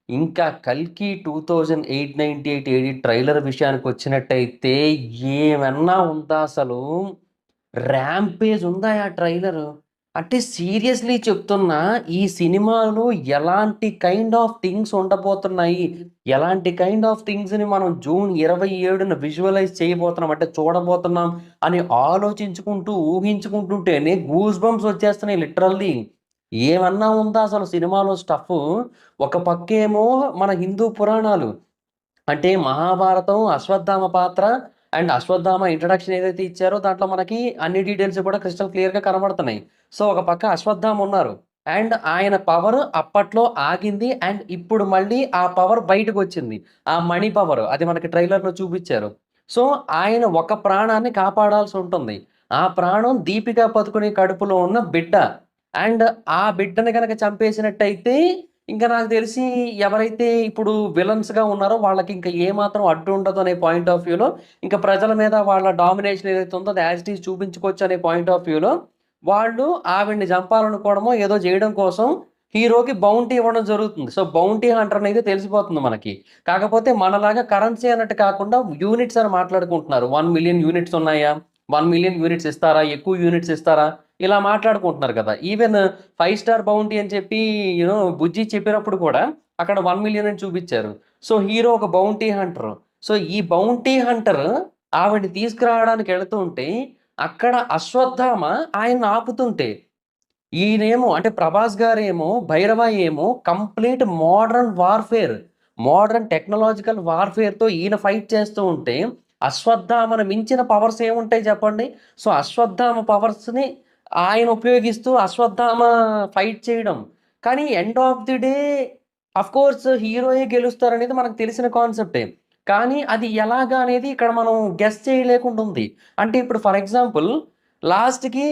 ఇంకా 'కల్కి 2898 AD' trailer విషయానికొచ్చినట్టయితే ఏమన్నా ఉందా అసలు? ర్యాంపేజ్ ఉందా ఆ ట్రైలరు. అంటే సీరియస్‌లీ చెప్తున్నా ఈ సినిమాలో ఎలాంటి కైండ్ ఆఫ్ థింగ్స్ ఉండబోతున్నాయి, ఎలాంటి కైండ్ ఆఫ్ థింగ్స్‌ని మనం జూన్ 27న విజువలైజ్ చేయబోతున్నాం అంటే చూడబోతున్నాం అని ఆలోచించుకుంటూ, ఊహించుకుంటుంటేనే గూస్ బంప్స్ వచ్చేస్తున్నాయి లిటరల్లీ. ఏమన్నా ఉందా అసలు సినిమాలో స్టఫు? ఒక పక్కేమో మన హిందూ పురాణాలు. అంటే మహాభారతం, అశ్వత్థామ పాత్ర అండ్ అశ్వత్థామ ఇంట్రడక్షన్ ఏదైతే ఇచ్చారో దాంట్లో మనకి అన్ని డీటెయిల్స్ కూడా క్రిస్టల్ క్లియర్‌గా కనబడుతున్నాయి. సో, ఒక పక్క అశ్వత్థామ ఉన్నారు. అండ్ ఆయన పవర్ అప్పట్లో ఆగింది. అండ్ ఇప్పుడు మళ్ళీ ఆ పవర్ బయటకొచ్చింది. ఆ మణి పవర్ అది మనకి ట్రైలర్‌లో చూపిచ్చారు. సో, ఆయన ఒక ప్రాణాన్ని కాపాడాల్సుంటుంది. ఆ ప్రాణం దీపికా పదుకునే కడుపులో ఉన్న బిడ్డ. అండ్ ఆ బిడ్డని గనక చంపేసినట్టయితే ఇంక నాకు తెలిసి ఎవరైతే ఇప్పుడు విలన్స్‌గా ఉన్నారో వాళ్ళకింక ఏమాత్రం అడ్డు ఉండదు అనే పాయింట్ ఆఫ్ వ్యూలో ఇంక ప్రజల మీద వాళ్ళ డామినేషన్ ఏదైతే ఉందో అది యాజ్ ఇట్ ఈజ్ చూపించుకోవచ్చు అనే పాయింట్ ఆఫ్ వ్యూలో వాళ్ళు ఆవిడని చంపాలనుకోవడమో ఏదో జేయడం కోసం హీరోకి బౌంటీ ఇవ్వడం జరుగుతుంది. సో, బౌంటీ హంటర్ అనేది తెలిసిపోతుంది మనకి. కాకపోతే మనలాగా కరెన్సీ అన్నట్టు కాకుండా యూనిట్స్ అని మాట్లాడుకుంటున్నారు. 1,000,000 యూనిట్స్ ఉన్నాయా? 1,000,000 యూనిట్స్ ఇస్తారా? ఎక్కువ యూనిట్స్ ఇస్తారా? ఇలా మాట్లాడుకుంటున్నారు కదా! ఈవెన్ 5 స్టార్ బౌంటీ అని చెప్పి 'బుజ్జి' చెప్పినప్పుడు కూడా అక్కడ 1,000,000 అని చూపిచ్చారు. సో, హీరో ఒక బౌంటీ హంటర్. సో, ఈ బౌంటీ హంటర్ ఆవిడని తీసుకురావడానికి ఎళ్తుంటే అక్కడ అశ్వత్థామ ఆయన్ని ఆపుతుంటే ఈయనేమో అంటే 'ప్రభాస్' గారేమో 'భైరవ' ఏమో complete modern warfare, modern technological వార్‌ఫేర్‌తో ఈయన ఫైట్ చేస్తూ ఉంటే, అశ్వత్థామను మించిన పవర్స్ ఏముంటాయి చెప్పండి? సో, అశ్వత్థామ పవర్స్‌ని ఆయన ఉపయోగిస్తూ అశ్వత్థామ ఫైట్ చేయడం. కానీ end of the day of course హీరోయే గెలుస్తారనేది మనకు తెలిసిన కాన్సెప్టే. కానీ అది ఎలాగా అనేది ఇక్కడ మనం గెస్ చేయలేకుండా ఉంది. అంటే ఇప్పుడు ఫర్ ఎగ్జాంపుల్ లాస్ట్‌కి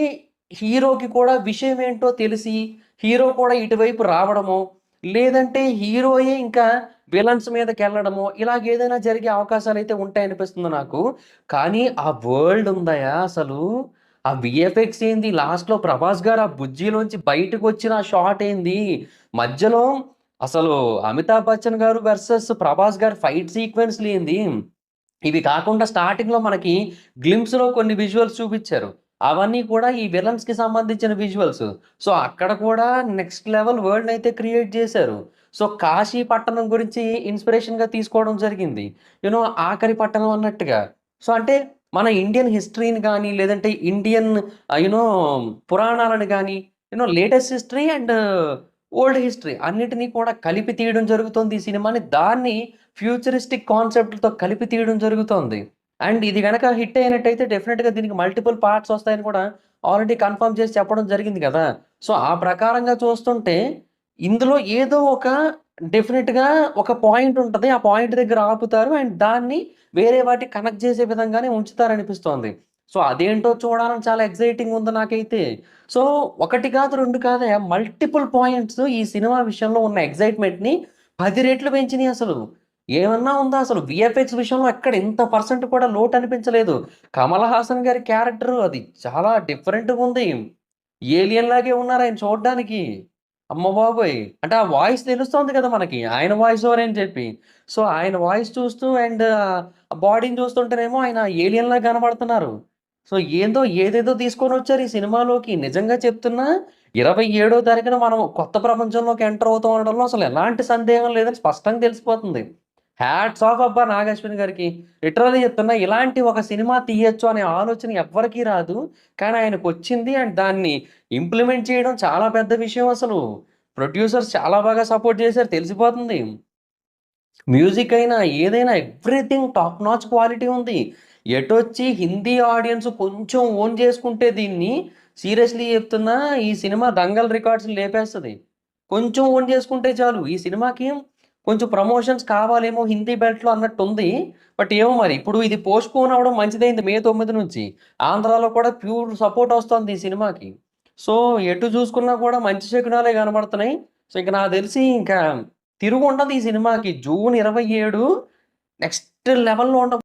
హీరోకి కూడా విషయం ఏంటో తెలిసి, హీరో కూడా ఇటువైపు రావడమో, లేదంటే హీరోయే ఇంకా విలన్స్ మీదకెళ్ళడమో, ఇలాగేదైనా జరిగే అవకాశాలైతే ఉంటాయనిపిస్తుంది నాకు. కానీ ఆ వరల్డ్ ఉందయా అసలు, ఆ వీఎఫ్ఎక్స్ ఏంది, లాస్ట్‌లో 'ప్రభాస్' గారు ఆ బుజ్జిలోంచి బయటకొచ్చిన ఆ షాట్ ఏంది, మధ్యలో అసలు 'అమితాబ్ బచ్చన్' గారు వర్సెస్ 'ప్రభాస్' గారి ఫైట్ సీక్వెన్స్‌లేంది, ఇవి కాకుండా స్టార్టింగ్‌లో మనకి గ్లింప్స్‌లో కొన్ని విజువల్స్ చూపిచ్చారు. అవన్నీ కూడా ఈ విలన్స్‌కి సంబంధించిన విజువల్స్. సో, అక్కడ కూడా నెక్స్ట్ లెవెల్ వరల్డ్‌నయితే క్రియేట్ జేశారు. సో, కాశీ పట్టణం గురించి ఇన్‌స్పిరేషన్‌గా తీసుకోవడం జరిగింది. ఆఖరి పట్టణం అన్నట్టుగా. సో, అంటే మన ఇండియన్ హిస్టరీని గాని, లేదంటే ఇండియన్ పురాణాలను గాని, latest history and old history అన్నిటిని కూడా కలిపి తీయడం జరుగుతుంది ఈ సినిమాని. దాన్ని ఫ్యూచరిస్టిక్ కాన్సెప్ట్‌లతో కలిపి తీయడం జరుగుతోంది. అండ్ ఇది గనక హిట్ అయినట్టయితే డెఫినిట్‌గా దీనికి మల్టిపుల్ పార్ట్స్ వస్తాయని కూడా ఆల్రెడీ కన్ఫర్మ్ చేసి చెప్పడం జరిగింది గదా! సో, ఆ ప్రకారంగా చూస్తుంటే ఇందులో ఏదో ఒక డెఫినిట్‌గా ఒక పాయింట్ ఉంటది. ఆ పాయింట్ దగ్గర ఆపుతారు. అండ్ దాన్ని వేరే వాటికి కనెక్ట్ చేసే విధంగానే ఉంచుతారనిపిస్తోంది. సో, అదేంటో చూడాలని చాలా ఎక్సైటింగ్ ఉంది నాకైతే. సో, ఒకటి కాదు, 2 కాదయ్యా మల్టిపుల్ పాయింట్స్ ఈ సినిమా విషయంలో ఉన్న ఎక్సైట్‌మెంట్‌ని 10 రెట్లు పెంచినియి అసలు. ఏమన్నా ఉందా అసలు? వీఎఫ్ఎక్స్ విషయంలో ఎక్కడ ఇంత పర్సెంట్ కూడా లోటనిపించలేదు. కమల్ హాసన్ గారి క్యారెక్టర్ అది చాలా డిఫరెంట్‌గుంది. ఏలియన్ లాగే ఉన్నారాయన చూడ్డానికి. అమ్మ బాబోయ్! అంటే ఆ వాయిస్ తెలుస్తోంది కదా మనకి. ఆయన వాయిస్ ఓవరే అని చెప్పి. సో, ఆయన వాయిస్ చూస్తూ అండ్ బాడీని చూస్తుంటేనేమో ఆయన ఏలియన్‌లా కనపడుతున్నారు. సో, ఏందో ఏదేదో తీసుకొనొచ్చారు ఈ సినిమాలోకి. నిజంగా చెప్తున్నా 27వ తారీఖున మనం కొత్త ప్రపంచంలోకి ఎంటర్ అవుతాం అనడంలో అసలు ఎలాంటి సందేహం లేదని స్పష్టంగా తెలిసిపోతుంది. హ్యాట్స్ ఆఫ్ అబ్బా! నాగశ్విన్ గారికి. లిటరల్లీ చెప్తున్నా ఇలాంటి ఒక సినిమా తీయొచ్చు అనే ఆలోచన ఎవ్వరికీ రాదు. కానీ ఆయనకొచ్చింది అండ్ దాన్ని ఇంప్లిమెంట్ చేయడం చాలా పెద్ద విషయం అసలు. ప్రొడ్యూసర్స్ చాలా బాగా సపోర్ట్ చేశారు తెలిసిపోతుంది. మ్యూజిక్ అయినా, ఏదైనా ఎవ్రీథింగ్ టాప్ నాచ్ క్వాలిటీ ఉంది. ఎటొచ్చి హిందీ ఆడియన్స్ కొంచెం ఓన్ చేసుకుంటే దీన్ని సీరియస్‌లీ చెప్తున్నా ఈ సినిమా 'దంగల్' రికార్డ్స్‌ని లేపేస్తది. కొంచెం ఓన్ చేసుకుంటే చాలు. ఈ సినిమాకి కొంచెం ప్రమోషన్స్ కావాలేమో హిందీ బెల్ట్‌లో అన్నట్టుంది. బట్ ఏమో మరి ఇప్పుడు ఇది పోస్ట్‌పోన్ అవ్వడం మంచిదైంది మే 9 నుంచి. ఆంధ్రాలో కూడా ప్యూర్ సపోర్ట్ ఒస్తోంది ఈ సినిమాకి. సో, ఎటు చూసుకున్నా కూడా మంచి శకునాలే కనబడుతున్నాయి. సో, ఇంక నాకు తెలిసి ఇంకా తిరుగుండదు ఈ సినిమాకి. జూన్ 27 నెక్స్ట్ లెవెల్‌లో